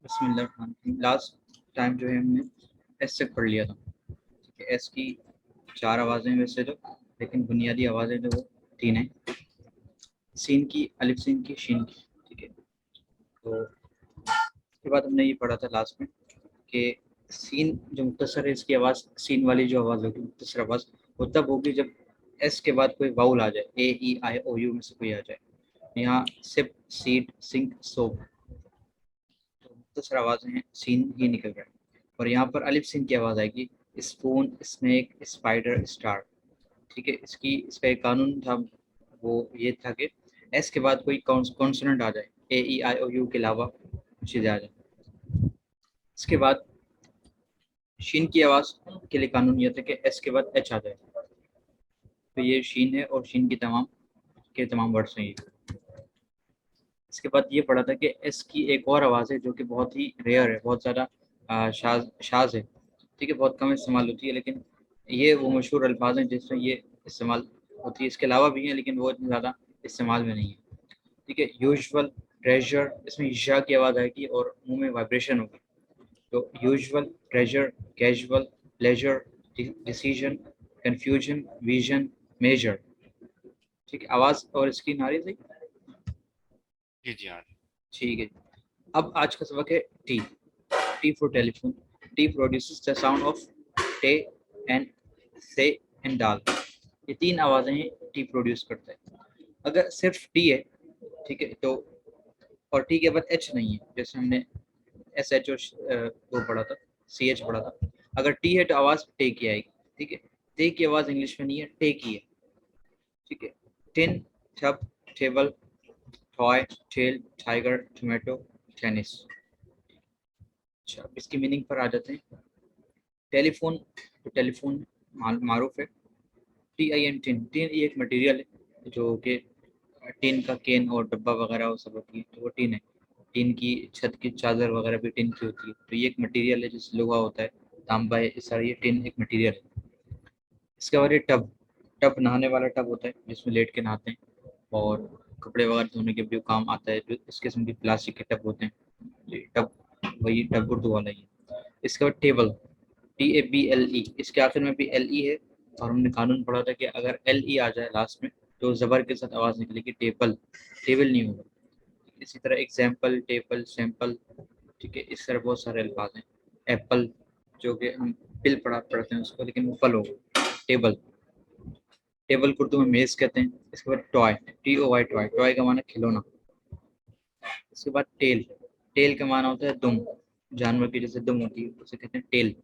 बिस्मिल्लाह। Last time जो है हमने एस तक पढ़ लिया था। ठीक है, एस की 4 आवाज़ें वैसे तो, लेकिन बुनियादी आवाज़ें जो वो 3 हैं। सीन की, अलिफ सीन की, शीन की। ठीक है, तो उसके बाद हमने ये पढ़ा था लास्ट में कि सीन जो मुख्तसर है, इसकी आवाज़ सीन वाली जो आवाज़ होगी, मुख्तसर आवाज़, वो तब होगी जब एस के बाद कोई वाउल आ जाए, ए ई आई ओ यू में से कोई आ जाए। यहाँ सिप, सीड, सिंक, सोप, तो मुख्तसर आवाज़ें हैं, सीन ही निकल रहा है। और यहाँ पर अलिफ सीन की आवाज़ आएगी, स्पून, स्नेक, स्पाइडर, स्टार। ठीक है, इसका एक कानून था, वो ये था कि एस के बाद कोई कॉन्सोनेंट आ जाए, ए ई आई ओ यू के अलावा चीज़ें आ जाए। इसके बाद शीन की आवाज़ के लिए कानून ये था कि एस के बाद एच आ जाए। तो ये शीन है और शीन की तमाम वर्ड्स हैं ये। इसके बाद ये पढ़ा था कि एस की एक और आवाज़ है जो कि बहुत ही रेयर है, बहुत ज़्यादा शाज है। ठीक है, बहुत कम इस्तेमाल होती है, लेकिन ये वो मशहूर अल्फाज हैं जिसमें ये इस्तेमाल होती है। इसके अलावा भी हैं, लेकिन वो इतनी ज़्यादा इस्तेमाल में नहीं है। ठीक है, यूजुअल, ट्रेजर, इसमें ईशा की आवाज़ आएगी और मुंह में वाइब्रेशन होगी। तो usual, treasure, casual, pleasure, decision, confusion, vision, measure. ठीक है, आवाज़ और स्क्रीन आ रही थी। जी जी हाँ। ठीक है, अब आज का सबक है T. T for telephone. T produces the sound of टे एंड से एंड डाल। ये 3 आवाज़ें हैं, टी प्रोड्यूस करता है। अगर सिर्फ टी है, ठीक है, तो और टी के बाद एच नहीं है, जैसे हमने एस एच और वो पढ़ा था, सी एच पढ़ा था। अगर टी है तो आवाज़ टे की आएगी। ठीक है, टे की आवाज़ इंग्लिश में नहीं है, टे की है। ठीक है, tin, tub, table, toy, tail, tiger, tomato, tennis. अच्छा, अब इसकी मीनिंग पर आ जाते हैं। टेलीफोन, तो टेलीफोन मारूफ है। T I N, tin, tin ये एक मटेरियल है जो कि टिन का केन और डब्बा वगैरह वो सब होती है, तो वो टिन है। टिन की छत की चादर वगैरह भी टिन की होती है, तो ये एक मटेरियल है जिससे लोहा होता है, तांबा है, इस सारा ये टिन एक मटेरियल है। इसके बाद ये टब। टब नहाने वाला टब होता है जिसमें लेट के नहाते हैं, और कपड़े वगैरह धोने के भी काम आता है, जो इस किस्म के प्लास्टिक के टब होते हैं। ये टब, वही टब उर्दू वाला ही है। इसके बाद table, T A B L E, इसके आखिर में भी एल ई है। और हमने कानून पढ़ा था कि अगर एल ई आ जाए लास्ट में तो ज़बर के साथ आवाज़ निकलेगी, टेबल, टेबल नहीं होगा। इसी तरह एग्जाम्पल, टेबल, सैंपल। ठीक है, इस तरह बहुत सारे अल्फाज हैं। एप्पल, जो कि हम पिल पढ़ते हैं उसको, लेकिन वो फल होगा। टेबल, टेबल को उर्दू में मेज़ कहते हैं। इसके बाद toy, T O Y, toy, toy का माना खिलौना। इसके बाद टेल, टेल का माना होता है दुम, जानवर की जैसे दुम होती है उसे कहते हैं टेल।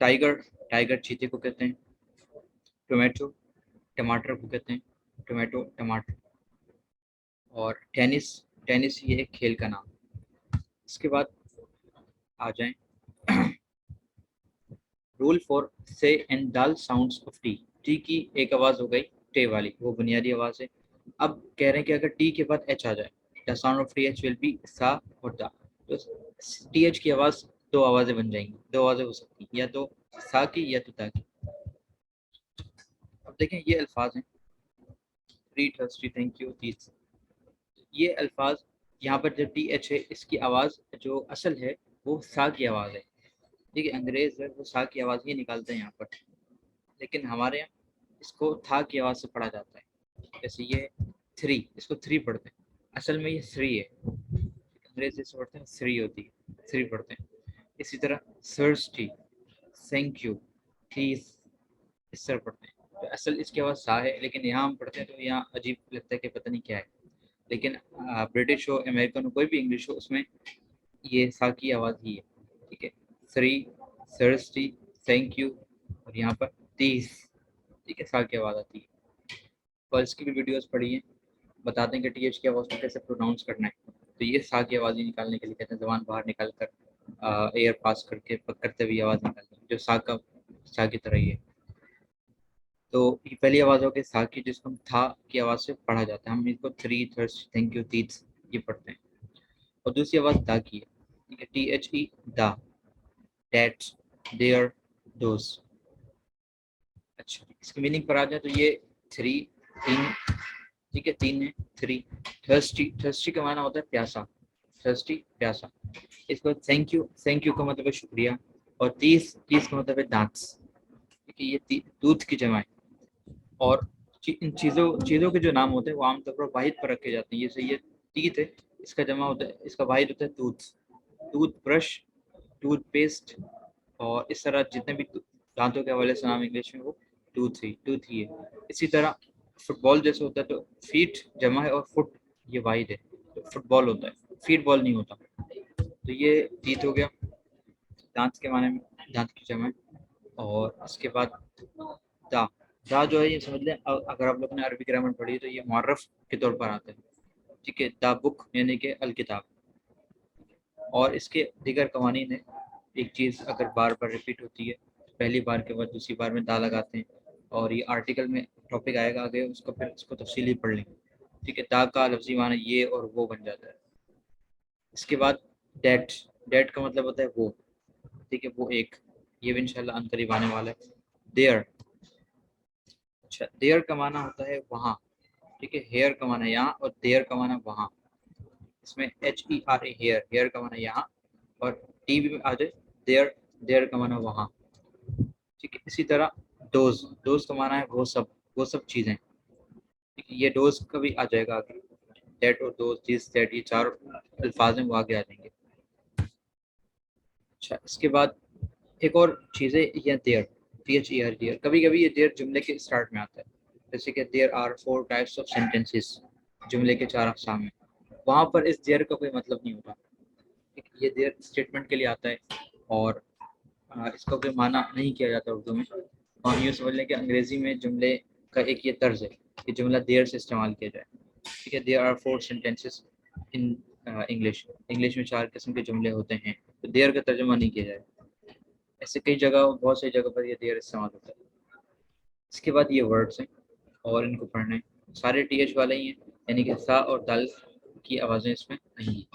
टाइगर, टाइगर चीते को कहते हैं। टोमेटो, टमाटर को कहते हैं, टोमेटो, टमाटर। और टेनिस, टेनिस ये एक खेल का नाम। इसके बाद आ जाएं रूल फॉर से and dal sounds of T. T की एक आवाज़ हो गई टे वाली, वो बुनियादी आवाज़ है। अब कह रहे हैं कि अगर टी के बाद एच आ जाए, the sound of T H will be सा और दा। तो टी एच की आवाज़, 2 आवाज़ें बन जाएंगी, 2 आवाज़ें हो सकती, या तो सा की या तो ता की। अब देखें ये अल्फाज हैं, tree, thirsty, thank you, these. ये अल्फाज, यहाँ पर जो टी एच है, इसकी आवाज़ जो असल है वो सा की आवाज़ है। ठीक है, अंग्रेज है वो सा की आवाज़ ही निकालते हैं यहाँ पर, लेकिन हमारे यहाँ इसको था की आवाज़ से पढ़ा जाता है। जैसे ये थ्री, इसको थ्री पढ़ते हैं, असल में ये थ्री है, अंग्रेज जैसे पढ़ते हैं थ्री होती है, थ्री पढ़ते हैं। इसी तरह थर्स्टी, थैंक यू, प्लीज, इस तरह पढ़ते हैं। तो असल इसकी आवाज़ सा है, लेकिन यहाँ हम पढ़ते हैं तो यहाँ अजीब लगता है कि पता नहीं क्या है। लेकिन ब्रिटिश हो, अमेरिकन हो, कोई भी इंग्लिश हो, उसमें ये सा की आवाज़ ही है। ठीक है, थ्री, थर्स्टी, थैंक यू, और यहाँ पर तीस। ठीक है, सा की आवाज़ आती है। और इसकी भी वीडियोस पढ़ी हैं, बताते हैं कि टी एच की आवाज़ को कैसे प्रोनाउंस करना है। तो ये सा की आवाज़ ही निकालने के लिए कहते हैं, ज़बान बाहर निकाल कर एयर पास करके करते हुए आवाज़ निकालनी, जो सा की तरह ही है। तो ये पहली आवाज़ हो गई सा की, जिसको हम था की आवाज़ से पढ़ा जाता है। हम इसको थ्री, थर्स, थैंक यू, तीस, ये पढ़ते हैं। और दूसरी आवाज़ दा की है, ठीक है, टी एच ई, दा, दैट, देयर, दोस। अच्छा, इसकी मीनिंग पर आ जाए तो ये थ्री, तीन, ठीक है, तीन है, थ्री। थर्स्टी, थर्स्टी का माना होता है प्यासा, थर्स्टी प्यासा। इसको थैंक यू, थैंक यू का मतलब है शुक्रिया, और तीस, तीस का मतलब है दांत। ठीक है, ये दूध की जमा है। और इन चीज़ों चीज़ों के जो नाम होते हैं वो आमतौर पर वाहिद पर रखे जाते हैं। जैसे ये टीथ है, इसका जमा होता है, इसका वाहिद होता है टूथ, टूथ ब्रश, टूथपेस्ट, और इस तरह जितने भी दांतों के हवाले से नाम इंग्लिश में वो टूथ ही है। इसी तरह फुटबॉल जैसे होता है तो फीट जमा है और फुट ये वाहिद है, तो फुटबॉल होता है, फीट बॉल नहीं होता। तो ये टीथ हो गया, दांत के माने में, दांत की जमा है। और इसके बाद दा, दा जो है ये समझ लें, अगर आप लोगों ने अरबी ग्रामर पढ़ी है तो ये मुअर्रफ के तौर पर आता है। ठीक है, दा बुक यानी कि अल किताब। और इसके दीगर कवानीन है, एक चीज़ अगर बार बार रिपीट होती है, पहली बार के बाद दूसरी बार में दा लगाते हैं, और ये आर्टिकल में टॉपिक आएगा आगे, उसको फिर इसको तफसीली पढ़ लेंगे। ठीक है, दा का लफ्जी माना ये और वो बन जाता है। इसके बाद डेट, डेट का मतलब होता है वो। ठीक है, वो एक, ये भी इंशाल्लाह अनकरीब आने वाला है। देयर, अच्छा देयर का माना होता है वहाँ। ठीक है, हेयर का माना यहाँ और देयर का माना वहाँ। इसमें HER हेयर, हेयर का माना यहाँ, और टी भी आ जाए देयर, देयर का माना वहाँ। ठीक है, इसी तरह डोज, डोज का माना है वो सब चीज़ें। ठीक है, ये डोज का भी आ जाएगा आगे, डेट और डोज, दिस दैट, ये चार अल्फाज हैं वो आगे आ जाएंगे। अच्छा, इसके बाद एक और चीज़ है ये देयर, THER देयर। कभी कभी ये देयर जुमले के स्टार्ट में आता है, जैसे कि there are 4 types of sentences, जुमले के 4 अक़साम हैं। वहाँ पर इस देयर का कोई मतलब नहीं होता। ये देयर स्टेटमेंट के लिए आता है, और इसका कोई माना नहीं किया जाता उर्दू में। और यूँ समझ लें कि अंग्रेज़ी में जुमले का एक ये तर्ज है कि जुमला देयर से इस्तेमाल किया जाए। ठीक है, there are 4 sentences in English, English में 4 किस्म के जुमले होते हैं, तो देयर का तर्जुमा नहीं किया जाए। ऐसे कई जगह, बहुत सी जगह पर ये देयर इस्तेमाल होता है। इसके बाद ये वर्ड्स हैं और इनको पढ़ना है, सारे TH वाले ही हैं, यानी कि सा और दाल की आवाज़ें इसमें नहीं हैं।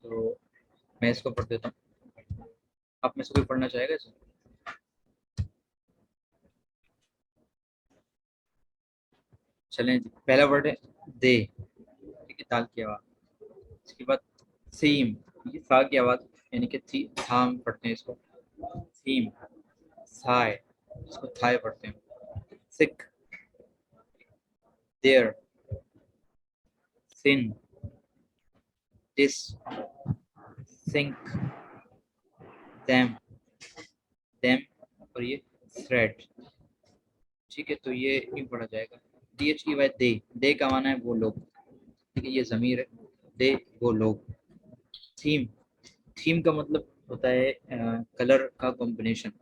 तो मैं इसको पढ़ देता हूँ, आप में से कोई पढ़ना चाहेगा इसे? चलें जी, पहला वर्ड है दे। ठीक है, दाल की आवाज़। इसके बाद थीम, ये सा की आवाज़, यानी कि थी थाम पढ़ते हैं इसको, थीम। थाई, इसको थाई पढ़ते हैं। Thick, there, thin, this, think, them, them, और ये थ्रेड। ठीक है, तो ये यूँ पढ़ा जाएगा, THEY दे, दे का माना है वो लोग। ठीक है, ये ज़मीर है, दे वो लोग। थीम, थीम का मतलब होता है कलर का कॉम्बिनेशन।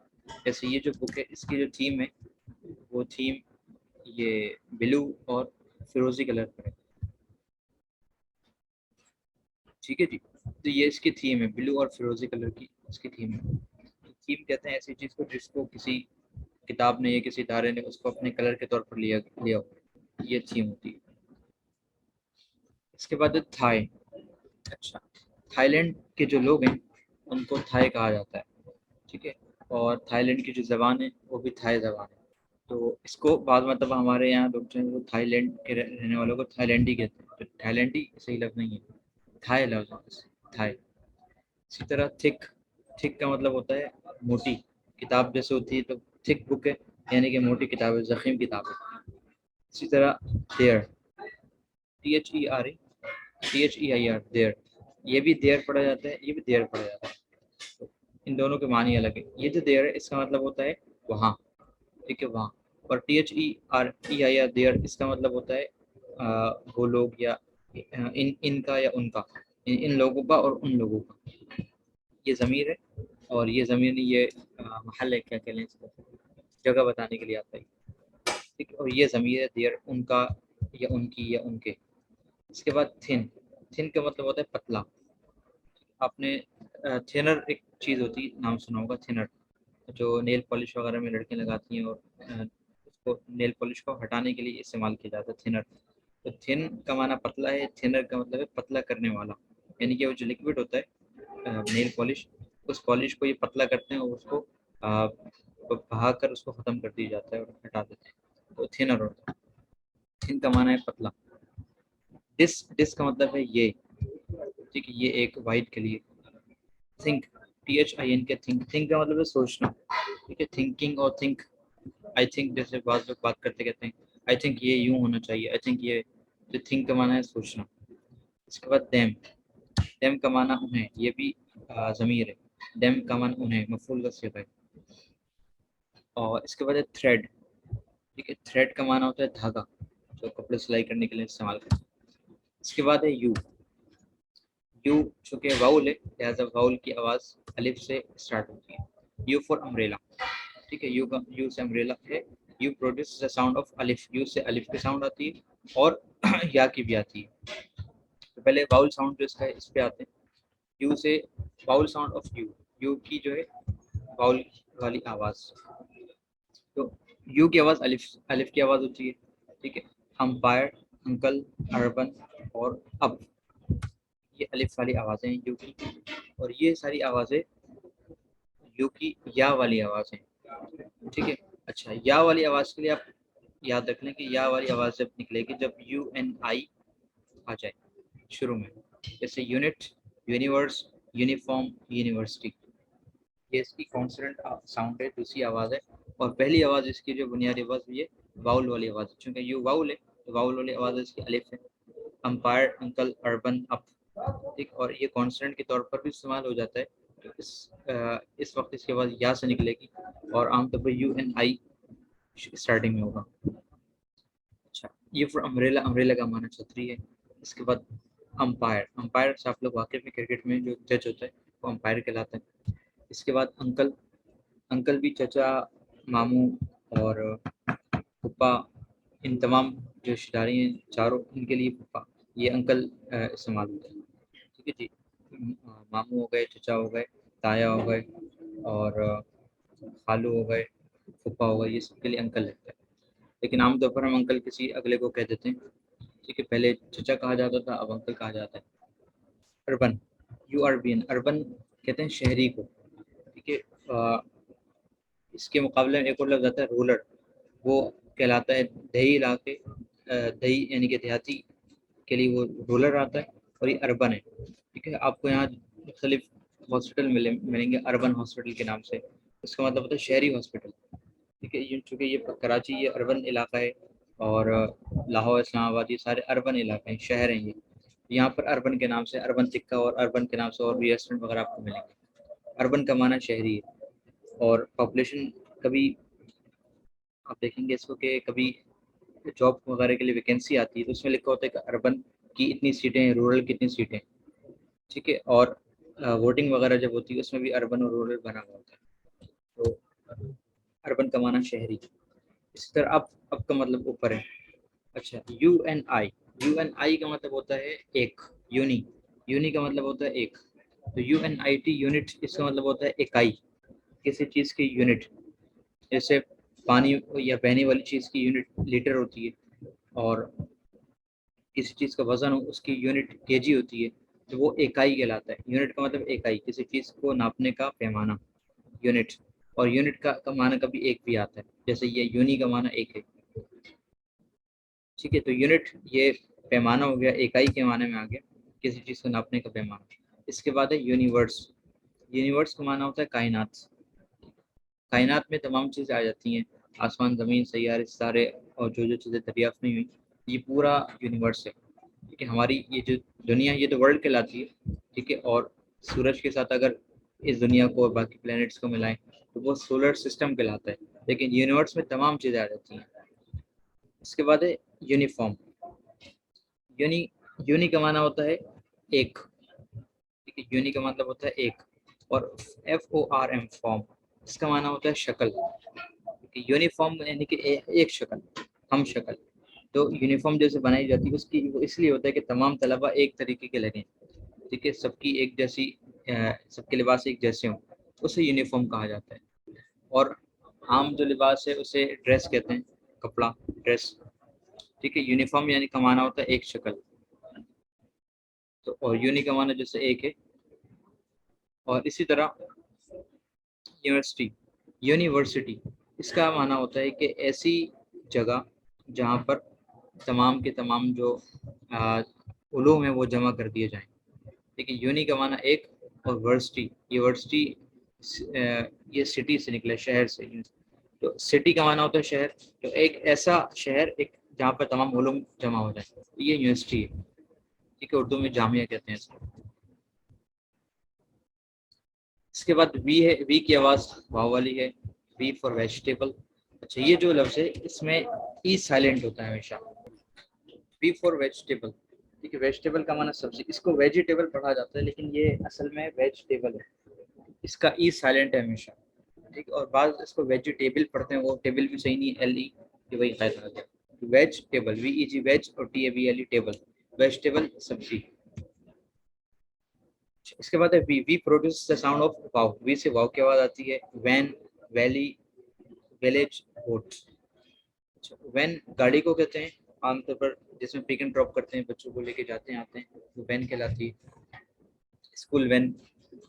जैसे ये जो बुक है इसकी जो थीम है वो थीम ये ब्लू और फिरोजी कलर पर है। ठीक है जी, तो ये इसकी थीम है, ब्लू और फिरोजी कलर की इसकी थीम है। थीम कहते हैं ऐसी चीज़ को जिसको किसी किताब ने या किसी इदारे ने उसको अपने कलर के तौर पर लिया लिया हो, ये थीम होती है। इसके बाद है थाई। अच्छा, थाईलैंड के जो लोग हैं उनको थाई कहा जाता है। ठीक है, और थाईलैंड की जो ज़बान है वो भी थाई ज़बान है। तो इसको बाद मतलब हमारे यहाँ लोग जो हैं वो थाईलैंड के रहने वालों को थाईलैंडी कहते हैं, तो थाईलैंडी सही लफ्ज़ नहीं है, थाई लफ्ज़ है बस, थाई। इसी तरह थिक, थिक का मतलब होता है मोटी, किताब जैसे होती है तो थिक बुक है, यानी कि मोटी किताब है, ज़ख़ीम किताब है। इसी तरह देयर, THER देयर, ये भी देयर पढ़ा जाता है, ये भी देयर पढ़ा जाता है, तो इन दोनों के मानी अलग है। ये जो देयर है इसका मतलब होता है वहाँ। ठीक है, वहाँ। और THEREIR देयर इसका मतलब होता है वो लोग, या इनका या उनका, इन लोगों का और उन लोगों का। ये ज़मीर है, और ये ज़मीर नहीं, ये महल है, क्या कह लें इसको, जगह बताने के लिए आता है। ठीक है, और ये ज़मीर है देयर, उनका या उनकी या उनके। इसके बाद थिन, थिन का मतलब होता है पतला। आपने थिनर एक चीज़ होती है, नाम सुना होगा थिनर, जो नेल पॉलिश वगैरह में लड़कियाँ लगाती हैं, और उसको नेल पॉलिश को हटाने के लिए इस्तेमाल किया जाता है थिनर। तो थिन का माना पतला है, थिनर का मतलब है पतला करने वाला, यानी कि वो जो लिक्विड होता है नेल पॉलिश, उस पॉलिश को ये पतला करते हैं और उसको बहा कर उसको ख़त्म कर दिया जाता है और हटा देते हैं, तो थिनर होता है। थिन का माना है पतला। डिस, डिस का मतलब है ये, ठीक है, ये एक वाइट के लिए। थिंक, THIN के थिंक, थिंक का मतलब है सोचना। ठीक है, थिंकिंग और थिंक, आई थिंक जैसे बात लोग बात करते कहते हैं आई थिंक ये यूं होना चाहिए, आई थिंक ये, जो थिंक का माना है सोचना। इसके बाद देम, देम का माना उन्हें, ये भी ज़मीर है। देम का माना उन्हें, मफूल का सिगा है। और इसके बाद है थ्रेड। ठीक है, थ्रेड का माना होता है धागा, जो कपड़े सिलाई करने के लिए इस्तेमाल करते हैं। इसके बाद है यू। यू चूँकि वाउल है, लिहाजा वाउल की आवाज़ अलिफ से स्टार्ट होती है। You for umbrella. ठीक है, यू का, यू से अम्ब्रेला है। You produce the sound of अलिफ, यू से अलिफ की साउंड आती है और या की भी आती है। तो पहले वाउल साउंड जो इसका है इस पे आते हैं। यू से vowel sound of you, you की जो है वाउल वाली आवाज़। तो यू की आवाज़ अलिफ, अलिफ की आवाज़ होती है। ठीक है, अंपायर, अंकल, अर्बन और अब, ये अलिफ वाली आवाज़ें हैं यू की। और ये सारी आवाज़ें यू की या वाली आवाज़ हैं। ठीक है, अच्छा, या वाली आवाज़ के लिए आप याद रख लें कि या वाली आवाज़ जब निकलेगी जब UNI आ जाए शुरू में, जैसे यूनिट, यूनिवर्स, यूनिफॉर्म, यूनिवर्सिटी। ये इसकी कॉन्सोनेंट साउंड है, दूसरी आवाज़ है। और पहली आवाज़ इसकी जो बुनियादी आवाज़ ये वाउल वाली आवाज़ है, चूँकि यू वाउल है तो वाउल वाली आवाज़ इसकी अलिफ है। Umpire, uncle, urban, up. ठीक, और ये कॉन्सोनेंट के तौर पर भी इस्तेमाल हो जाता है। तो इस वक्त इसके बाद या से निकलेगी और आमतौर पर UNI स्टार्टिंग में होगा। अच्छा, ये फॉर अम्ब्रेला, अम्ब्रेला का माना छतरी है। इसके बाद अंपायर, अंपायर से आप लोग वाकिफ में, क्रिकेट में जो जज होता है वो अंपायर कहलाता है। इसके बाद अंकल, अंकल भी चचा, मामू और फूफा, इन तमाम जो रिश्तेदारी हैं चारों, इनके लिए फूफा, ये अंकल इस्तेमाल होता है। ठीक है जी, मामू हो गए, चचा हो गए, ताया हो गए और खालू हो गए, फूफा हो गए, ये सबके लिए अंकल लगता है। लेकिन आमतौर पर हम अंकल किसी अगले को कह देते हैं। ठीक है, पहले चचा कहा जाता था, अब अंकल कहा जाता है। अर्बन, URBN, अर्बन कहते हैं शहरी को। ठीक है, इसके मुकाबले में एक और लफ्ज़ आता है रूरल, वो कहलाता है दही इलाके, दही यानी कि देहाती के लिए वो रूरल आता है। और ये अर्बन है। ठीक है, आपको यहाँ मुख्तलिफ हॉस्पिटल मिलेंगे अर्बन हॉस्पिटल के नाम से, इसका मतलब होता है शहरी हॉस्पिटल। ठीक है, ये चूँकि ये कराची ये अर्बन इलाका है और लाहौर, इस्लामाबाद ये सारे अर्बन इलाके हैं, शहर हैं ये। यहाँ पर अर्बन के नाम से अर्बन टिक्का और अर्बन के नाम से और भी रेस्टोरेंट वगैरह आपको मिलेंगे। अर्बन का माना शहरी है। और पॉपुलेशन, कभी आप देखेंगे इसको कि कभी जॉब वगैरह के लिए वैकेंसी आती है तो उसमें लिखा होता है कि अर्बन की इतनी सीटें हैं, रूरल की इतनी सीटें। ठीक है, और वोटिंग वगैरह जब होती है उसमें भी अर्बन और रूरल बना हुआ होता है। तो अर्बन का माना शहरी। इसी तरह अब का मतलब ऊपर है। अच्छा, UNI, UNI का मतलब होता है एक, यूनी, यूनी का मतलब होता है एक। तो UNIT यूनिट, इसका मतलब होता है इकाई, किसी चीज़ की यूनिट। जैसे पानी या बहने वाली चीज़ की यूनिट लीटर होती है और किसी चीज़ का वज़न हो उसकी यूनिट केजी होती है, तो वो इकाई कहलाता है। यूनिट का मतलब इकाई, किसी चीज़ को नापने का पैमाना, यूनिट। और यूनिट का माना कभी एक भी आता है, जैसे ये यूनी का माना एक है। ठीक है, तो यूनिट ये पैमाना हो गया, इकाई के माने में आ गया, किसी चीज़ को नापने का पैमाना। इसके बाद है यूनिवर्स। यूनिवर्स का माना होता है कायनात। कायनात में तमाम चीज़ें आ जाती हैं, आसमान, ज़मीन, सैयारे, सितारे और जो चीज़ें दरियाफ्त नहीं हुई, ये पूरा यूनिवर्स है। ठीक है, हमारी ये जो दुनिया, ये तो वर्ल्ड कहलाती है। ठीक है, और सूरज के साथ अगर इस दुनिया को और बाकी प्लैनेट्स को मिलाएं तो वो सोलर सिस्टम कहलाता है। लेकिन यूनिवर्स में तमाम चीज़ें आ जाती हैं। इसके बाद है यूनिफॉर्म। यूनी, यूनी का माना होता है एक। ठीक है, यूनी का मतलब होता है एक। और FORM, फॉर्म, इसका माना होता है शक्ल। यूनिफॉर्म यानी कि एक शक्ल, हम शक्ल। तो यूनिफॉर्म जैसे बनाई जाती है उसकी वो इसलिए होता है कि तमाम तलबा एक तरीके के लगें। ठीक है, सबकी एक जैसी, सबके लिबास एक जैसे हों, उसे यूनिफॉर्म कहा जाता है। और आम जो लिबास है उसे ड्रेस कहते हैं, कपड़ा, ड्रेस। ठीक है, यूनिफॉर्म यानी कमाना होता है एक शक्ल। तो और यूनी का माना जैसे एक है। और इसी तरह यूनिवर्सिटी, यूनिवर्सिटी, इसका माना होता है कि ऐसी जगह जहाँ पर तमाम के तमाम जो उलूम है वो जमा कर दिए जाएं। ठीक है। यूनी का माना एक, और वर्सिटी, ये वर्सिटी ये सिटी से निकला, शहर से। तो सिटी का माना होता है शहर, तो एक ऐसा शहर एक जहाँ पर तमाम उलूम जमा हो जाए, तो ये यूनिवर्सिटी है। ठीक है, उर्दू में जामिया कहते हैं इसको। इसके बाद वी है, वी की आवाज़ वाव वाली है, वी फॉर वेजिटेबल। अच्छा, ये जो लफ्ज़ है इसमें ई साइलेंट होता है हमेशा, वी फॉर वेजिटेबल। ठीक है, वेजिटेबल का माना सब्जी, इसको वेजिटेबल पढ़ा जाता है लेकिन ये असल में वेजिटेबल है, इसका ई साइलेंट है हमेशा। ठीक है, और बाद इसको वेजिटेबल पढ़ते हैं, वो टेबल भी सही नहीं, एल ई, ये वही कायदा आ गया। Veg table, V E G veg, और T A B L E table, vegetable सब्जी। इसके बाद है V, V produce the sound of वाव, वी से वाव की आवाज आती है। Van, valley, village, boat. Van गाड़ी को कहते हैं आमतौर पर, जिसमें पिक एंड ड्रॉप करते हैं, बच्चों को लेके जाते हैं आते हैं, वो वैन कहलाती है। स्कूल वैन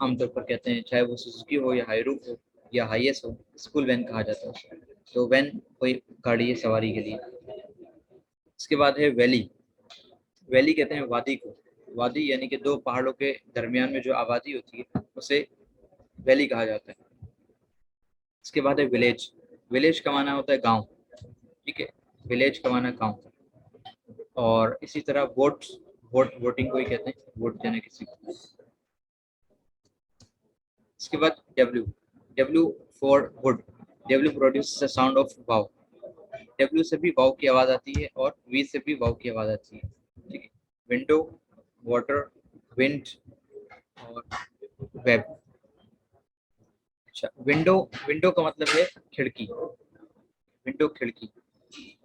आमतौर पर कहते हैं, चाहे वो सुजुकी हो या हायरूफ हो या हाईएस हो, स्कूल वैन कहा जाता है उसको। तो वैन कोई गाड़ी है सवारी के लिए। इसके बाद है वैली, वैली कहते हैं वादी को, वादी यानी कि दो पहाड़ों के दरमियान में जो आबादी होती है उसे वैली कहा जाता है। इसके बाद है विलेज, विलेज का माना होता है गांव। ठीक है, विलेज का माना गांव। और इसी तरह वोट, वोट वोटिंग को ही कहते हैं, वोट देना किसी को। इसके बाद W, W for would, W produce the sound of wow, W से भी वाव की आवाज आती है और वी से भी वाव की आवाज आती है। ठीक है, विंडो, वाटर, विंड, और वेब। अच्छा, विंडो, विंडो का मतलब है खिड़की, विंडो खिड़की।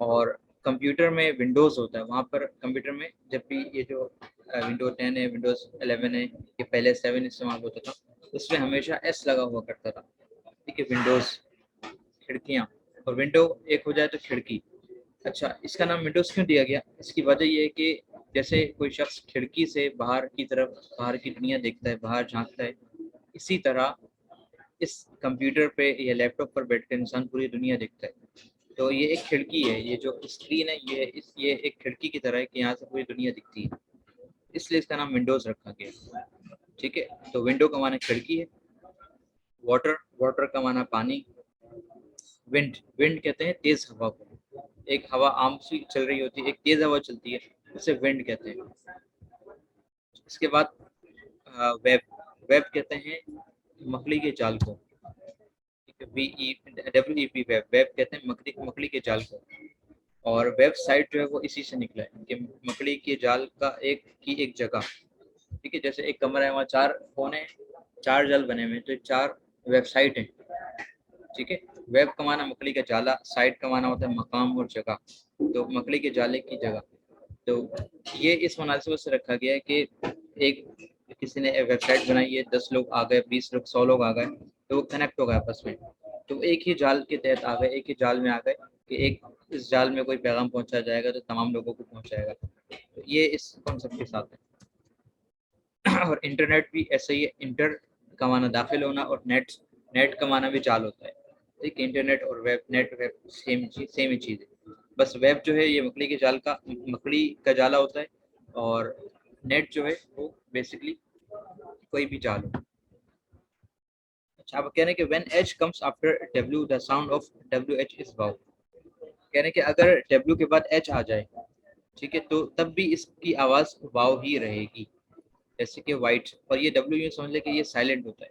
और कंप्यूटर में विंडोज होता है, वहाँ पर कंप्यूटर में जब भी ये जो विंडो 10 है, विंडोज 11 है, ये पहले 7 इस्तेमाल होता था, उसमें हमेशा एस लगा हुआ करता था। ठीक है, विंडोज खिड़कियाँ, और विंडो एक हो जाए तो खिड़की। अच्छा, इसका नाम विंडोज क्यों दिया गया? इसकी वजह ये है कि जैसे कोई शख्स खिड़की से बाहर की तरफ, बाहर की दुनिया देखता है, बाहर झांकता है, इसी तरह इस कंप्यूटर पे या लैपटॉप पर बैठकर इंसान पूरी दुनिया देखता है। तो ये एक खिड़की है, ये जो स्क्रीन है ये एक खिड़की की तरह है कि यहाँ से पूरी दुनिया दिखती है, इसलिए इसका नाम विंडोज रखा गया। ठीक है, तो विंडो का माना खिड़की है। वाटर, वाटर का माना पानी। विंड, विंड कहते हैं तेज हवा को, एक हवा आम सी चल रही होती है, एक तेज हवा चलती है, उसे विंड कहते हैं। इसके बाद वेब, वेब कहते हैं मकड़ी के जाल को। WEB वेब, वेब कहते हैं मकड़ी, मकड़ी के जाल को। और वेबसाइट जो है वो इसी से निकला है कि मकड़ी के जाल का एक जगह। ठीक है, जैसे एक कमरा है, वहाँ 4 कोने, 4 जाल बने हुए हैं, तो 4 वेबसाइट हैं। ठीक है, वेब का माना मकड़ी का जाला, साइट का माना होता है मकाम और जगह, तो मकड़ी के जाले की जगह। तो ये इस मुनासिबत से रखा गया है कि एक किसी ने वेबसाइट बनाई है, 10 लोग आ गए, 20 लोग, 100 लोग आ गए, तो वो कनेक्ट हो गए आपस में, तो एक ही जाल के तहत आ गए, एक ही जाल में आ गए कि एक इस जाल में कोई पैगाम पहुंचा जाएगा तो तमाम लोगों को पहुंचाएगा। तो ये इस कॉन्सेप्ट के साथ है। और इंटरनेट भी ऐसे ही है, इंटर का माना दाखिल होना, और नेट, नेट का माना भी जाल होता है। ठीक, इंटरनेट और वेब, नेट वेब सेम चीज, सेम ही चीज़ है। बस वेब जो है ये मकड़ी के जाल का, मकड़ी का जाला होता है, और नेट जो है वो बेसिकली कोई भी जाल हो। अच्छा, आप कह रहे हैं कि when H comes after W the sound of W H is वाव, कह रहे हैं कि अगर डब्ल्यू के बाद एच आ जाए, ठीक है, तो तब भी इसकी आवाज वाव ही रहेगी। जैसे कि वाइट, और ये डब्ल्यू यूँ समझ ले कि ये साइलेंट होता है।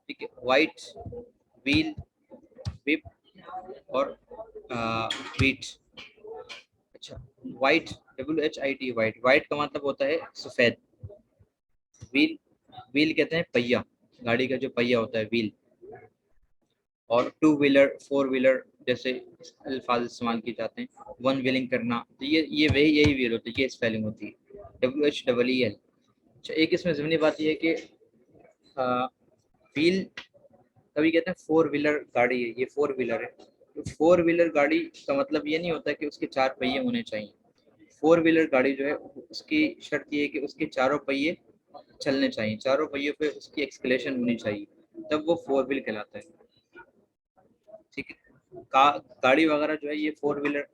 ठीक है, वाइट, व्हील, विप, और वीट। अच्छा, वाइट, WHIT, वाइट, वाइट का मतलब होता है सफेद। व्हील, व्हील कहते हैं पहिया, गाड़ी का जो पहिया होता है व्हील। और टू व्हीलर, फोर व्हीलर जैसे अल्फाज इस्तेमाल किए जाते हैं। वन व्हीलिंग करना, तो ये वही, यही व्हील होती है, ये स्पेलिंग होती है, WHEEL। अच्छा, एक इसमें ज़मीनी बात ये है कि व्हील कभी कहते हैं फोर व्हीलर गाड़ी है, ये फोर व्हीलर है, तो फोर व्हीलर गाड़ी का मतलब ये नहीं होता कि उसके 4 पहिए होने चाहिए। फोर व्हीलर गाड़ी जो है उसकी शर्त ये है कि उसके चारों पहिए चलने चाहिए, चारों पहियों पे उसकी एक्सकलेशन होनी चाहिए, तब वो फोर व्हील कहलाता है। ठीक है, गाड़ी वगैरह जो है ये फोर व्हीलर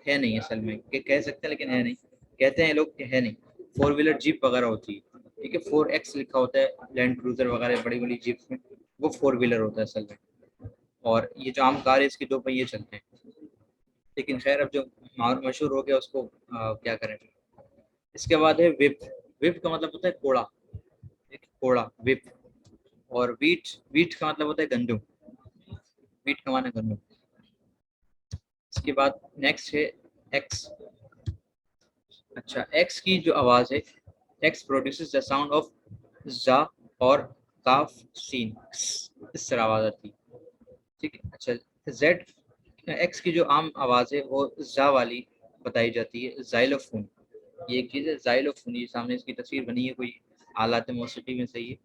है नहीं असल में, कह सकते हैं लेकिन है नहीं, कहते हैं लोग कि है नहीं। फोर व्हीलर जीप वगैरह होती है, ठीक है। 4X लिखा होता है लैंड क्रूजर वगैरह बड़ी बड़ी जीप्स में, वो 4 व्हीलर होता है असल में। और ये जो आम कार है इसके 2 पहिए चलते हैं। लेकिन खैर अब जो मशहूर हो गया उसको क्या करें। इसके बाद है विप। विप का मतलब होता है कोड़ा, एक कोड़ा विप। और वीट, वीट का मतलब होता है गंदुम, वीट का माना गंदुम। इसके बाद नेक्स्ट है एक्स। अच्छा, एक्स की जो आवाज है, x produces the sound of जा और काफ सीन, इस तरह आवाज आती है। ठीक है। अच्छा, जेड, एक्स की जो आम आवाज है वो जा वाली बताई जाती है, जाइलोफोन। ये एक चीज है जाइलोफोन, ये सामने इसकी तस्वीर बनी है, कोई आलात मौसीकी में सही है।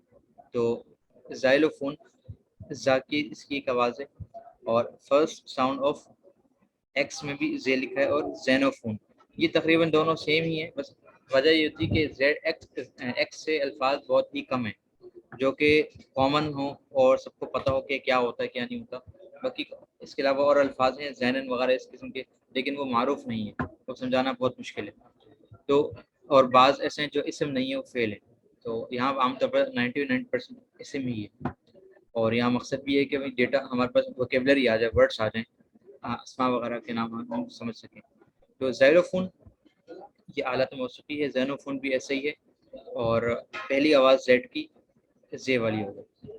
तो जाइलोफोन जा की इसकी एक आवाज है। और फर्स्ट साउंड ऑफ एक्स में भी जे लिखा है, और जेनोफोन। ये तकरीबन दोनों सेम ही है, बस वजह ये होती है कि जेड एक्स से अल्फाज बहुत ही कम है जो कि कॉमन हो और सबको पता हो कि क्या होता है क्या नहीं होता। बाकी इसके अलावा और अल्फाज हैं जैनन वगैरह इस किस्म के, लेकिन वो मारूफ नहीं है, तो समझाना बहुत मुश्किल है। तो और बाज़ ऐसे हैं जो इसम नहीं है, वो फेल है। तो यहाँ आमतौर पर 99% इसम ही है। और यहाँ मकसद भी है कि भाई डेटा हमारे पास वोकेबलरी आ जाए, वर्ड्स आ जाएँ, अस्मा वगैरह के नाम हम समझ सकें। तो ज़ाइलोफ़ोन ये आलत मौसीकी है, ज़ैनोफ़ोन भी ऐसे ही है। और पहली आवाज़ जेड की जे वाली होगी,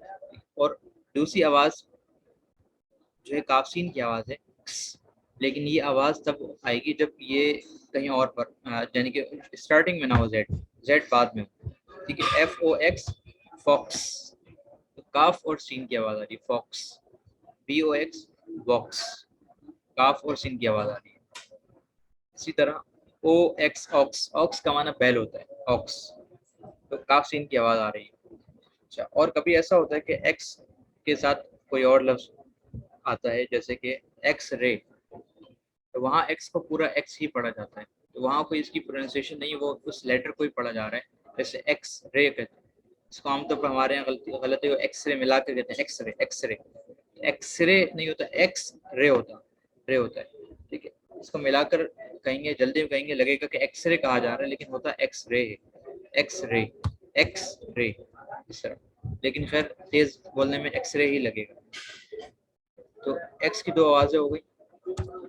और दूसरी आवाज़ जो है काफसीन की आवाज़ है, लेकिन ये आवाज़ तब आएगी जब ये कहीं और पर यानी कि स्टार्टिंग में ना हो जेड, जेड बाद में हो। ठीक है। FOX फॉक्स, तो काफ और सीन की आवाज़ आ रही है फॉक्स। BOX बॉक्स, काफ और सीन की आवाज़ आ रही है। इसी तरह OX ऑक्स, ऑक्स का माना बैल होता है, ऑक्स, तो काफ सीन की आवाज़ आ रही है। अच्छा, और कभी ऐसा होता है कि एक्स के साथ कोई और लफ्ज़ आता है, जैसे कि एक्स रे, तो वहाँ एक्स को पूरा एक्स ही पढ़ा जाता है, तो वहाँ कोई इसकी प्रोनाउंसिएशन नहीं, वो उस लेटर को ही पढ़ा जा रहा है। जैसे एक्स रे कहते हैं, इसको आमतौर पर हमारे यहाँ गलती है, एक्स रे मिला कर कहते हैं X ray, X ray. X ray नहीं होता, एक्स रे होता, रे होता है। ठीक है। इसको मिलाकर कहेंगे, जल्दी में कहेंगे लगेगा कि एक्स रे कहा जा रहा है, लेकिन होता एक्स रे है, एक्स रे, एक्स रे, इस तरह। लेकिन खैर तेज बोलने में एक्स रे ही लगेगा। तो एक्स की 2 आवाज़ें हो गई,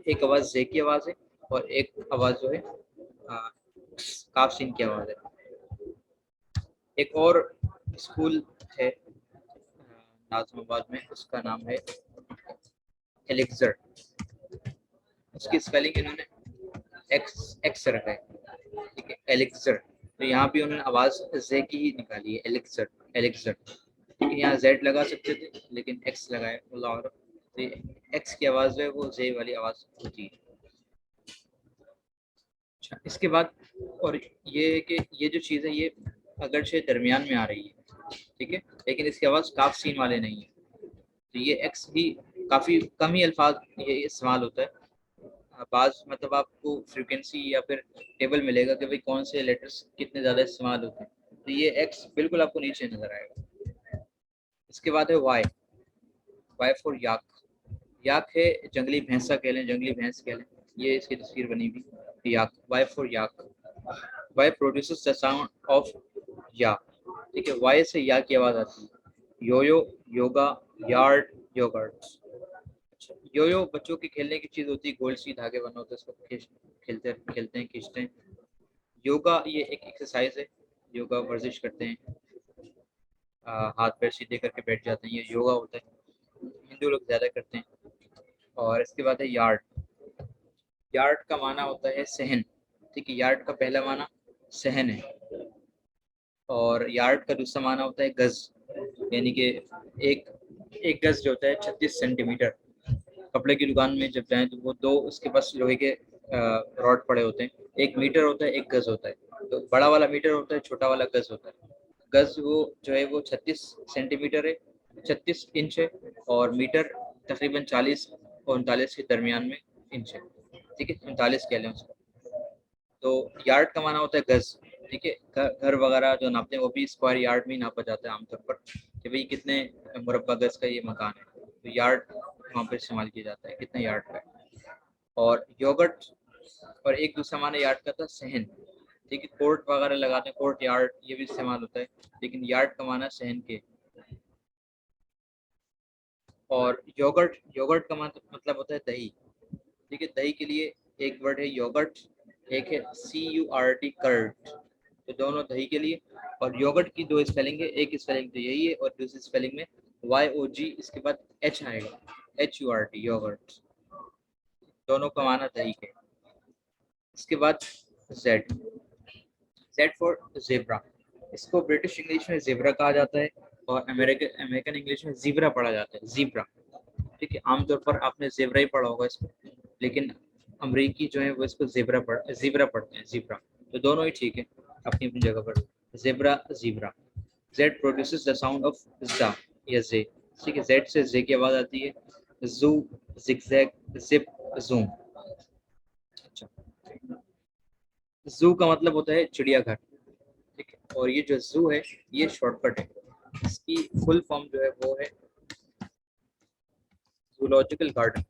एक आवाज़ जे की आवाज़ है, और एक आवाज़ जो है काफ सीन की आवाज़ है। एक और स्कूल है नाज़िमाबाद में, उसका नाम है एलेक्जर। उसकी स्पेलिंग इन्होंने एक्स एक्स रखा है। ठीक है, एलेक्जर। तो यहाँ भी उन्होंने आवाज़ जे की ही निकाली है, एलेक्जर, एलेक्जर। ठीक है, यहाँ जेड लगा सकते थे लेकिन एक्स लगाया, अल्लाह और तो एक्स की आवाज़ जो है वो जे वाली आवाज़ होती है। अच्छा, इसके बाद और ये है कि ये जो चीज़ है ये अगरचे दरमियान में आ रही है, ठीक है, लेकिन इसकी आवाज़ काफ सीन वाले नहीं है। तो ये एक्स भी काफ़ी कम ही अल्फाज ये इस्तेमाल होता है। बाज़ मतलब आपको फ्रीक्वेंसी या फिर टेबल मिलेगा कि भाई कौन से लेटर्स कितने ज़्यादा इस्तेमाल होते हैं, तो ये एक्स बिल्कुल आपको नीचे नज़र आएगा। इसके बाद है वाई, वाई फॉर याक। याक है जंगली भैंसा कह लें, जंगली भैंस कह लें, ये इसकी तस्वीर बनी हुई yak, Y for yak. Y produces the sound of या। ठीक है, वाई से या की आवाज़ आती है। Yoyo, yoga, yard, yogurt. अच्छा, योयो बच्चों के खेलने की चीज़ होती है, गोल सी धागे बना होता है, उसको खेलते खेलते हैं, खींचते हैं। योगा ये एक एक्सरसाइज है, योगा वर्जिश करते हैं, हाथ पैर सीधे करके बैठ जाते हैं, ये योगा होता है, हिंदू लोग ज़्यादा करते हैं। और इसके बाद है यार्ड। यार्ड का माना होता है सहन। ठीक है, यार्ड का पहला माना सहन है, और यार्ड का दूसरा माना होता है गज, यानी कि एक एक गज जो होता है 36 सेंटीमीटर। कपड़े की दुकान में जब जाएं तो वो 2 उसके पास लोहे के रॉड पड़े होते हैं, 1 मीटर होता है, 1 गज होता है। तो बड़ा वाला मीटर होता है, छोटा वाला गज होता है। गज वो जो है वो 36 सेंटीमीटर है, 36 इंच है, और मीटर तकरीबन 40 और 39 के दरमियान में इंच है। ठीक है, 39 कह लें उसको। तो यार्ड का माना होता है गज। ठीक है, घर वगैरह जो नापते हैं वो भी स्क्वायर यार्ड में ही नापा जाता है आमतौर पर, कि भाई कितने मुरब्बा गज का ये मकान है, तो यार्ड वहाँ पर इस्तेमाल किया जाता है, कितने यार्ड का है। और योगर्ट, और एक दूसरा माना यार्ड का था सहन। ठीक है, कोर्ट वगैरह लगाते हैं, कोर्ट यार्ड, ये भी इस्तेमाल होता है, लेकिन यार्ड का माना सहन के। और योगर्ट, योगर्ट का मतलब होता है दही। ठीक है, दही के लिए एक वर्ड है योगर्ट, एक है CURT कर्ड, तो दोनों दही के लिए। और योगर्ट की दो स्पेलिंग है, एक स्पेलिंग तो यही है और दूसरी स्पेलिंग में YOG, इसके बाद H आएगा, HURT, योगर्ट, दोनों का माना दही के। इसके बाद Z, Z फॉर जेब्रा, इसको ब्रिटिश इंग्लिश में जेब्रा कहा जाता है और अमेरिकन इंग्लिश में जीब्रा पढ़ा जाता है, जीब्रा। ठीक है, आमतौर पर आपने जेब्रा ही पढ़ा होगा इसको, लेकिन अमरीकी जो है वो इसको जीब्रा पढ़ते हैं, जीब्रा। तो दोनों ही ठीक है अपनी अपनी जगह पर, zebra, zebra. Z produces the sound of जा या जे। ठीक है, जेड से जे की आवाज आती है, जू, जिगजैग, जिप, जूम। अच्छा, जू का मतलब होता है चिड़ियाघर। ठीक है, और ये जो जू है ये शॉर्टकट है, इसकी फुल फॉर्म जो है वो है जूलॉजिकल गार्डन।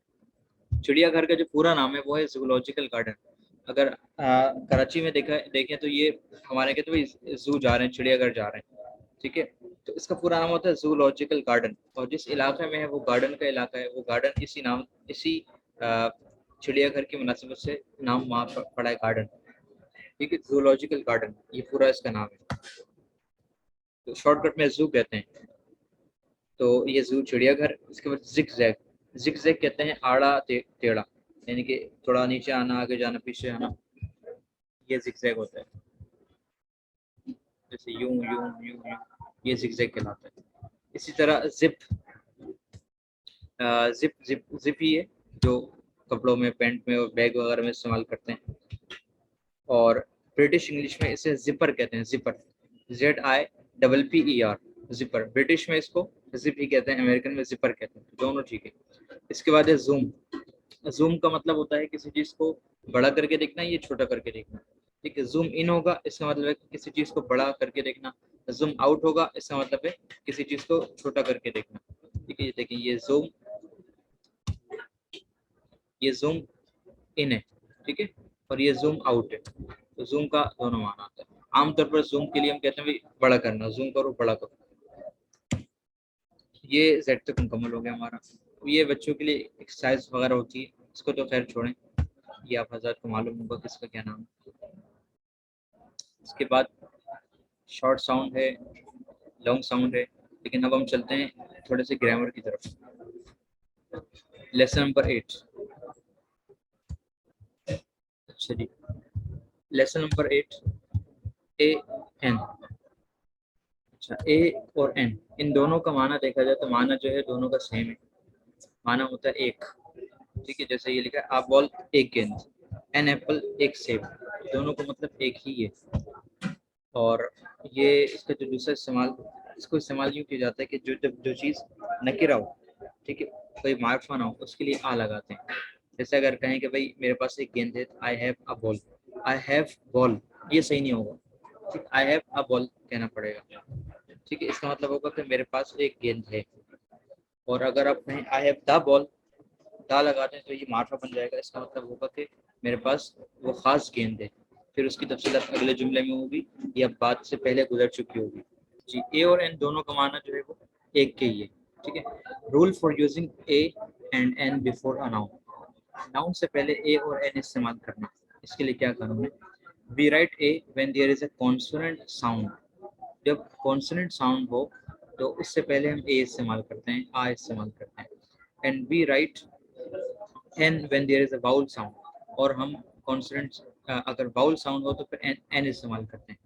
चिड़ियाघर का जो पूरा नाम है वो है जूलॉजिकल गार्डन। अगर कराची में देखें तो ये हमारे कहते हैं जू जा रहे हैं, चिड़ियाघर जा रहे हैं। ठीक है, तो इसका पूरा नाम होता है जूलॉजिकल गार्डन, और जिस इलाके में है वो गार्डन का इलाका है, वो गार्डन इसी चिड़ियाघर की मुनासिबत से नाम वहाँ पड़ा है, गार्डन। ठीक है, जूलॉजिकल गार्डन ये पूरा इसका नाम है, तो शॉर्टकट में जू कहते हैं। तो ये जू चिड़ियाघर। इसके बाद जिगजैग, जिगजैग कहते हैं आड़ा टेढ़ा, यानी कि थोड़ा नीचे आना, आगे जाना, पीछे आना, ये जिगजैग होता है। जैसे यूं यूं यूं यूं, ये जिगजैग कहलाता है। इसी तरह जिप, जिप जिप जिप ही है जो कपड़ों में, पैंट में और बैग वगैरह में इस्तेमाल करते हैं। और ब्रिटिश इंग्लिश में इसे जिपर कहते हैं, जिपर, ZIPPER, जिपर। ब्रिटिश में इसको जिप ही कहते हैं, अमेरिकन में जिपर कहते हैं, दोनों ठीक है। इसके बाद है जूम। जूम का मतलब होता है किसी चीज को बड़ा करके देखना, ये छोटा करके देखना। ठीक है, जूम इन होगा, इसका मतलब है किसी चीज को बड़ा करके देखना। जूम आउट होगा, इसका मतलब है किसी चीज को छोटा करके देखना। ठीक है, ये देखिए, ये जूम इन है, ठीक है, और ये जूम आउट है। तो जूम का दोनों माना आता है। आमतौर पर जूम के लिए हम कहते हैं भाई बड़ा करना, जूम करो, बड़ा करो। ये जेड तक मुकम्मल हो गया हमारा। ये बच्चों के लिए एक्सरसाइज वगैरह होती है, इसको तो खैर छोड़ें, ये आप हज़रात को मालूम होगा किसका क्या नाम है। इसके बाद शॉर्ट साउंड है, लॉन्ग साउंड है, लेकिन अब हम चलते हैं थोड़े से ग्रामर की तरफ। Lesson number 8। अच्छा जी, लेसन नंबर 8, AN। अच्छा, A और N, इन दोनों का माना देखा जाए तो माना जो है दोनों का सेम है, माना होता है एक। ठीक है, जैसे ये लिखा है आ बॉल एक गेंद, एन एप्पल एक सेब, दोनों का मतलब एक ही है। और ये इसका जो दूसरा इस्तेमाल, इसको इस्तेमाल यूँ किया जाता है कि जो चीज़ नकिरा हो, ठीक है, कोई मार्फा ना हो, उसके लिए आ लगाते हैं। जैसे अगर कहें कि भाई मेरे पास एक गेंद है, I have a ball, I have ball, ये सही नहीं होगा, ठीक, आई हैव अ बॉल कहना पड़ेगा। ठीक है, इसका मतलब होगा कि मेरे पास एक गेंद है। और अगर आप कहें आई हैव द बॉल, दा लगाते हैं तो ये मार्फा बन जाएगा, इसका मतलब होगा कि मेरे पास वो खास गेंद है। फिर उसकी तफसीलात अगले जुमले में होगी या बात से पहले गुजर चुकी होगी। जी, ए और एन दोनों का माना जो है वो एक के ही है। ठीक है, rule for using A and an before a noun, noun से पहले ए और एन इस्तेमाल करना, इसके लिए क्या कानून है। We write a when there is a consonant sound, जब कॉन्सोनेंट साउंड हो तो उससे पहले हम ए इस्तेमाल करते हैं, आ इस्तेमाल करते हैं। And we write an when there is a vowel sound, और हम कॉन्सोनेंट अगर वाउल साउंड हो तो फिर एन इस्तेमाल करते हैं।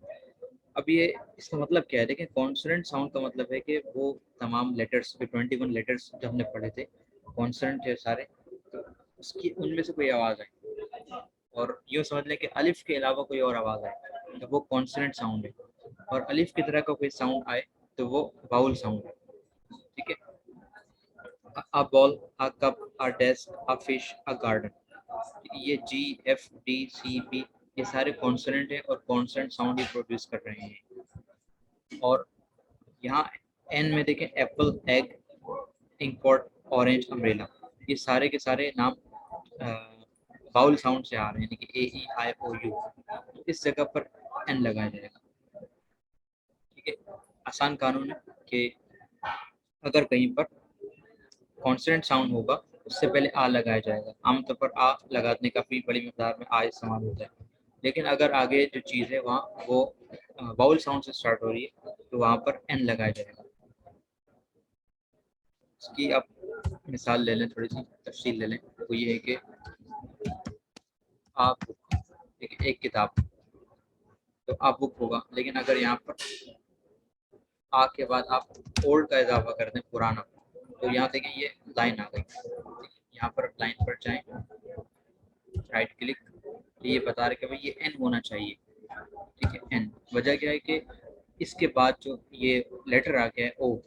अब ये इसका मतलब क्या है, देखिए कॉन्सोनेंट साउंड का मतलब है कि वो तमाम लेटर्स, 21 लेटर्स जो हमने पढ़े थे, कॉन्सोनेंट है सारे, तो उसकी उनमें से कोई आवाज़ आए, और यूँ समझ लें कि अलिफ के अलावा कोई और आवाज़ आए तो वो कॉन्सोनेंट साउंड है, और अलिफ की तरह का कोई साउंड आए तो वो वाउल साउंड है। ठीक है, a ball, a cup, a desk, a fish, a garden, ये GFDCB ये सारे कॉन्सोनेंट हैं और कॉन्सोनेंट साउंड ही प्रोड्यूस कर रहे हैं। और यहाँ एन में देखें एप्पल, एग, इंकॉर्ड, ऑरेंज, अम्ब्रेला, ये सारे के सारे नाम बाउल साउंड से आ रहे हैं, यानी कि A E I O U। इस जगह पर एन लगाया जाएगा। ठीक है, आसान कानून है कि अगर कहीं पर कॉन्सोनेंट साउंड होगा उससे पहले आ लगाया जाएगा। आमतौर पर आ लगाने का काफ़ी बड़ी मकदार में आ इस्तेमाल होता है, लेकिन अगर आगे जो चीज़ है वहाँ वो वाउल साउंड से स्टार्ट हो रही है तो वहाँ पर एन लगाया जाएगा। इसकी आप मिसाल ले लें, थोड़ी सी तफसील ले लें, वो ये है कि आप एक किताब, तो आप बुक होगा, लेकिन अगर यहाँ पर आ के बाद आप ओल्ड का इजाफा कर दें, पुराना, तो यहाँ देखें ये लाइन आ गई। यहाँ पर लाइन पर जाएं, राइट क्लिक, तो ये बता रहे कि भाई ये एन होना चाहिए। ठीक है, एन, वजह क्या है कि इसके बाद जो ये लेटर आ गया है ओ,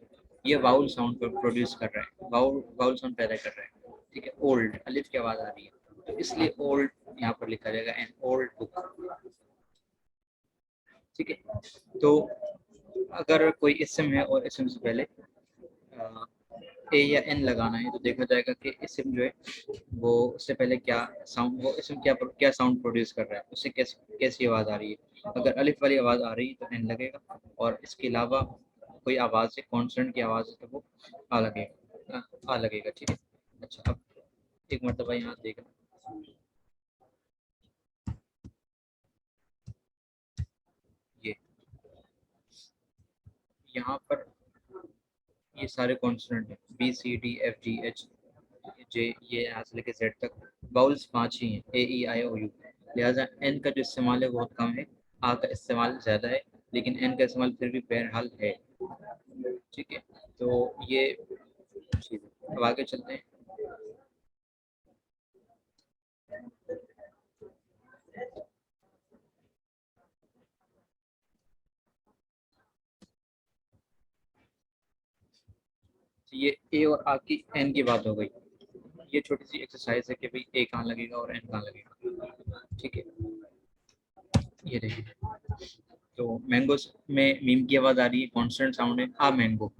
ये वाउल साउंड प्रोड्यूस कर रहा है, वाउल साउंड पैदा कर रहा है। ठीक है, ओल्ड, अलिफ की आवाज़ आ रही है, तो इसलिए ओल्ड यहाँ पर लिखा जाएगा, एन ओल्ड बुक। ठीक है, तो अगर कोई इसम है और इसम से पहले ए या एन लगाना है तो देखा जाएगा कि इसम जो है वो उससे पहले क्या साउंड, वो इसम क्या साउंड प्रोड्यूस कर रहा है, उससे कैसी आवाज़ आ रही है। अगर अलिफ वाली आवाज़ आ रही है तो एन लगेगा, और इसके अलावा कोई आवाज़ है, कॉन्सोनेंट की आवाज़ है, तो वो आ लगेगा, आ लगेगा। ठीक है, अच्छा, अब एक मरतबा यहाँ देखना, ये यहाँ पर ये सारे कॉन्सोनेंट हैं, B C D F G H J, ये यहाँ से लेके जेड तक बाउल्स 5 ही हैं, ए ई आई ओ यू। लिहाजा एन का जो इस्तेमाल है बहुत कम है, आ का इस्तेमाल ज़्यादा है, लेकिन एन का इस्तेमाल फिर भी बहरहाल है। ठीक है, तो ये चीज़ है। अब आगे चलते हैं। तो ये ए और आ की एन की बात हो गई। ये छोटी सी एक्सरसाइज है कि भाई ए कहाँ लगेगा और एन कहाँ लगेगा। ठीक है, ये देखिए, तो मैंगो में मीम की आवाज़ आ रही है, कॉन्स्टेंट साउंड है, आ mango,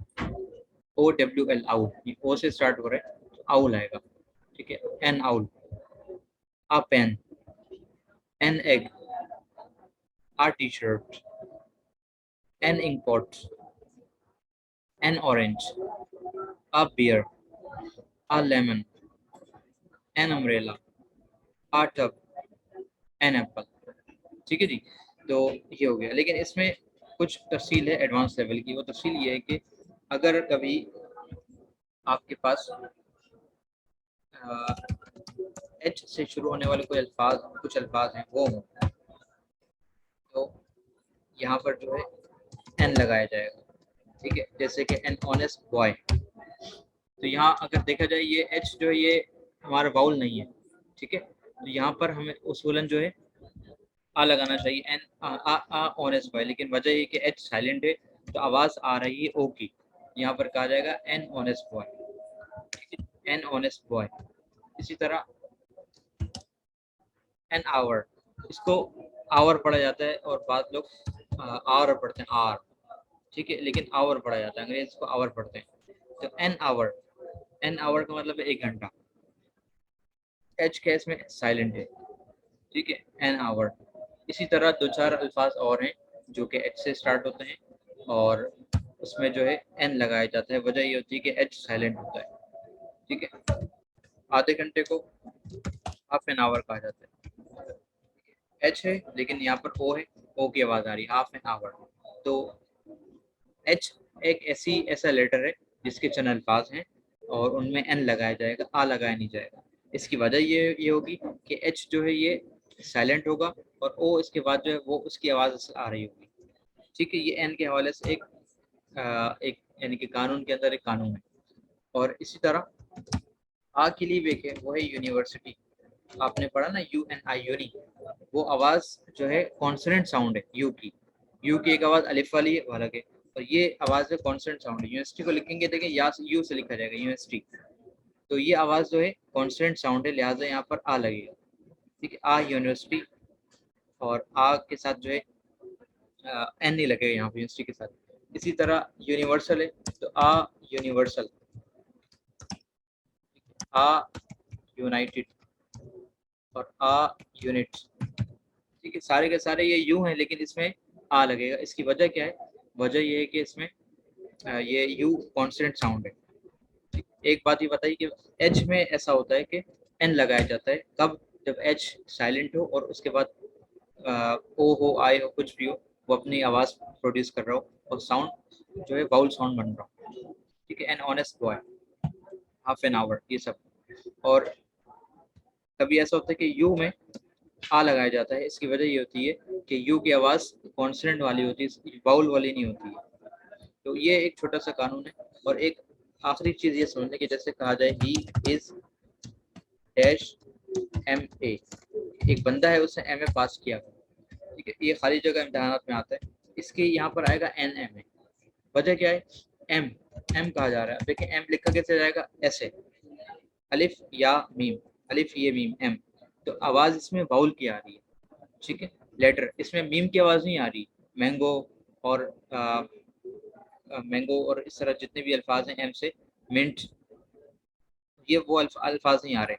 O W L, owl, ये ओ से स्टार्ट हो रहा है तो आउल आएगा। ठीक है, an owl, a pen, an egg, a T shirt, an ink pot, an orange, a bear, a lemon, an umbrella, a tub, an apple. ठीक है जी, तो ये हो गया, लेकिन इसमें कुछ तफसील है एडवांस लेवल की। वो तफसील ये है कि अगर कभी आपके पास एच से शुरू होने वाले कोई अल्फाज, कुछ अल्फाज हैं वो हों, तो यहाँ पर जो है एन लगाया जाएगा। ठीक है, जैसे कि एन ऑनेस्ट बॉय, तो यहाँ अगर देखा जाए ये एच जो है ये हमारा बाउल नहीं है। ठीक है, तो यहाँ पर हमें उसूलन जो है आ लगाना चाहिए, एन आ ऑनेस्ट बॉय, लेकिन वजह ये कि एच साइलेंट है तो आवाज़ आ रही है ओ की, यहाँ पर कहा जाएगा an honest boy. An honest boy. इसी तरह एन आवर, इसको आवर पढ़ा जाता है और बाद लोग आवर पढ़ते हैं, आर। ठीक है, लेकिन आवर पढ़ा जाता है, अंग्रेज को आवर पढ़ते हैं। तो एन आवर, एन आवर का मतलब है 1 घंटा। एच केस में साइलेंट है। ठीक है, एन आवर। इसी तरह 2-4 अल्फाज और हैं जो कि एच से स्टार्ट होते हैं और उसमें जो है एन लगाया जाता है, वजह ये होती है कि एच साइलेंट होता है। ठीक है, आधे घंटे को हाफ एन आवर कहा जाता है। एच है लेकिन यहाँ पर ओ है, ओ की आवाज़ आ रही है, हाफ एन आवर। तो एच एक ऐसा लेटर है जिसके चंद अल्फाज हैं और उनमें एन लगाया जाएगा, आ लगाया नहीं जाएगा। इसकी वजह ये होगी कि एच जो है ये साइलेंट होगा और ओ इसके बाद जो है वो उसकी आवाज़ आ रही होगी। ठीक है, ये एन के हवाले से एक यानी कि कानून के अंदर एक कानून है। और इसी तरह आ के लिए भी एक है, वो है यूनिवर्सिटी। आपने पढ़ा ना, यू एन आई, यूनी, वो आवाज़ जो है कॉन्सोनेंट साउंड है यू की। यू की एक आवाज़ अलिफ वाली है हालांकि, और ये आवाज़ है कॉन्सोनेंट साउंड है। यूनिवर्सिटी को लिखेंगे, देखें या यू से लिखा जाएगा यूनिवर्सिटी, तो ये आवाज़ जो है कॉन्सोनेंट साउंड है, लिहाजा यहाँ पर आ लगेगा। ठीक है, आ यूनिवर्सिटी, और आ के साथ जो है एन नहीं लगेगा यहाँ पे यूनिवर्सिटी के साथ। इसी तरह यूनिवर्सल है, तो आ यूनिवर्सल, आ यूनाइटेड और आ यूनिट। ठीक है, सारे के सारे ये यू हैं लेकिन इसमें आ लगेगा। इसकी वजह क्या है? वजह ये है कि इसमें ये यू कॉन्सोनेंट साउंड है। ठीक, एक बात ये बताइए कि एच में ऐसा होता है कि एन लगाया जाता है कब? जब एच साइलेंट हो और उसके बाद ओ हो, आई हो, कुछ भी हो, वो अपनी आवाज़ प्रोड्यूस कर रहा हो और साउंड जो है बाउल साउंड बन रहा हो। ठीक है, an honest boy, half an hour, ये सब। और कभी ऐसा होता है कि यू में आ लगाया जाता है। इसकी वजह ये होती है कि यू की आवाज़ कॉन्सोनेंट वाली होती है, बाउल वाली नहीं होती है। तो ये एक छोटा सा कानून है। और एक आखिरी चीज़ ये समझने की, जैसे कहा जाए he is dash M A, एक बंदा है उसने एम ए पास किया, ठीक है, ये खाली जगह इम्तहानात में आता है। इसके यहाँ पर आएगा एन एम ए। वजह क्या है? एम एम कहा जा रहा है। देखिए एम लिखा कैसे जाएगा? ऐसे, अलिफ या मीम, अलिफ ये मीम एम। तो आवाज़ इसमें बाउल की आ रही है। ठीक है, लेटर इसमें मीम की आवाज़ नहीं आ रही। मैंगो और मैंगो और इस तरह जितने भी अल्फाज हैं एम से, मिंट, ये वो अल्फाज नहीं आ रहे।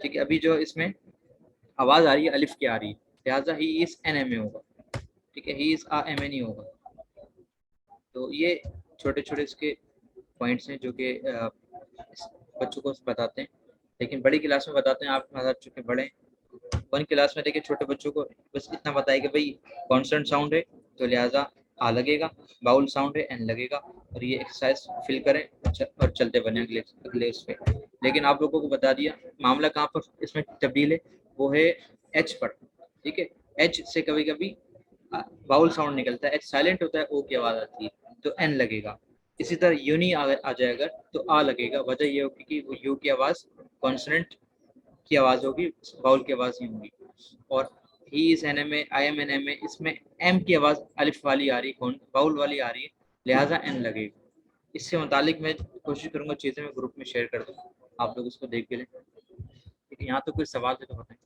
ठीक है, अभी जो इसमें आवाज़ आ रही है अलिफ की आ रही है, लिहाजा ही इस एन एम ए होगा। ठीक है, ही इस आ एम ए नहीं होगा। तो ये छोटे छोटे इसके पॉइंट्स हैं जो कि बच्चों को बताते हैं, लेकिन बड़ी क्लास में बताते हैं। आप हमारा चूँकि बड़े 1 क्लास में देखिए, छोटे बच्चों को बस इतना बताया कि भाई कॉन्सोनेंट साउंड है तो लिहाजा आ लगेगा, बाउल साउंड है एन लगेगा, और ये एक्सरसाइज फिल करें और चलते बने अगले अगले उस पे। लेकिन आप लोगों को बता दिया मामला कहाँ पर इसमें तब्दील है, वो है एच पर। ठीक है, एच से कभी कभी बाउल साउंड निकलता है, एच साइलेंट होता है, ओ की आवाज़ आती है तो एन लगेगा। इसी तरह यू नहीं आ जाए अगर तो आ लगेगा। वजह ये होगी कि वो यू की आवाज़ कॉन्सोनेंट की आवाज़ होगी, बाउल की आवाज़ नहीं होगी। और he is an M A, I am an M A, इसमें एम की आवाज़ अलिफ वाली आ रही है, बाउल वाली आ रही है, लिहाजा एन लगेगा। इससे मुतालिक मैं कोशिश करूंगा चीज़ें मैं ग्रुप में शेयर कर दूँ, आप लोग उसको देख के लें। ठीक है, यहाँ तो कोई सवाल है तो बताएं।